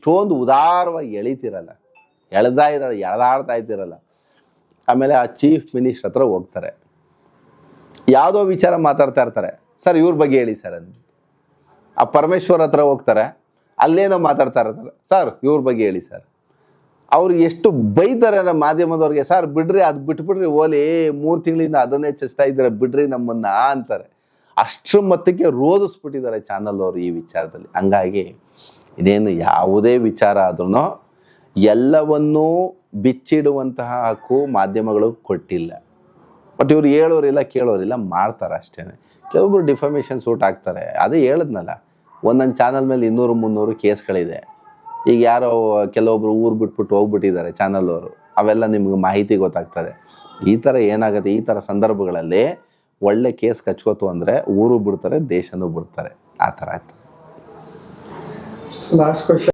ಇಷ್ಟೊಂದು ಉದಾರವಾಗಿ ಎಳೆದಾಡ್ತಾ ಇದ್ದಿರಲ್ಲ. ಆಮೇಲೆ ಆ ಚೀಫ್ ಮಿನಿಸ್ಟರ್ ಹತ್ರ ಹೋಗ್ತಾರೆ, ಯಾವುದೋ ವಿಚಾರ ಮಾತಾಡ್ತಾ ಇರ್ತಾರೆ, ಸರ್ ಇವ್ರ ಬಗ್ಗೆ ಹೇಳಿ ಸರ್ ಅಂತ. ಆ ಪರಮೇಶ್ವರ್ ಹತ್ರ ಹೋಗ್ತಾರೆ, ಅಲ್ಲೇನೋ ಮಾತಾಡ್ತಾ ಇರ್ತಾರೆ, ಸರ್ ಇವ್ರ ಬಗ್ಗೆ ಹೇಳಿ ಸರ್. ಅವ್ರು ಎಷ್ಟು ಬೈತಾರೆ ಮಾಧ್ಯಮದವ್ರಿಗೆ, ಸರ್ ಬಿಡ್ರಿ, ಅದು ಬಿಟ್ಬಿಡ್ರಿ, ಓಲಿ 3 ತಿಂಗಳಿಂದ ಅದನ್ನೇ ಚಸ್ತಾ ಇದ್ದಾರೆ, ಬಿಡ್ರಿ ನಮ್ಮನ್ನ ಅಂತಾರೆ. ಅಷ್ಟರ ಮಟ್ಟಕ್ಕೆ ರೋಧಿಸ್ಬಿಟ್ಟಿದ್ದಾರೆ ಚಾನಲ್ ಅವರು ಈ ವಿಚಾರದಲ್ಲಿ. ಹಂಗಾಗಿ ಇದೇನು ಯಾವುದೇ ವಿಚಾರ ಆದ್ರೂ ಎಲ್ಲವನ್ನೂ ಬಿಚ್ಚಿಡುವಂತಹ ಹಕ್ಕು ಮಾಧ್ಯಮಗಳು ಕೊಟ್ಟಿಲ್ಲ. ಬಟ್ ಇವ್ರು ಹೇಳೋರಿಲ್ಲ ಕೇಳೋರಿಲ್ಲ, ಮಾಡ್ತಾರೆ ಅಷ್ಟೇ. ಕೆಲವೊಬ್ರು ಡಿಫಾಮೇಷನ್ ಸೂಟ್ ಆಗ್ತಾರೆ. ಅದೇ ಹೇಳಿದ್ನಲ್ಲ, ಒಂದೊಂದು ಚಾನಲ್ ಮೇಲೆ 200-300 ಕೇಸ್ಗಳಿದೆ. ಈಗ ಯಾರೋ ಕೆಲವೊಬ್ರು ಊರು ಬಿಟ್ಬಿಟ್ಟು ಹೋಗ್ಬಿಟ್ಟಿದ್ದಾರೆ ಚಾನಲ್ ಅವರು, ಅವೆಲ್ಲ ನಿಮ್ಗೆ ಮಾಹಿತಿ ಗೊತ್ತಾಗ್ತದೆ. ಈ ಥರ ಏನಾಗುತ್ತೆ, ಈ ಥರ ಸಂದರ್ಭಗಳಲ್ಲಿ ಒಳ್ಳೆ ಕೇಸ್ ಕಚ್ಕೋತು ಅಂದರೆ ಊರು ಬಿಡ್ತಾರೆ, ದೇಶನೂ ಬಿಡ್ತಾರೆ. ಆ ಥರ ಆಯ್ತು. Last question.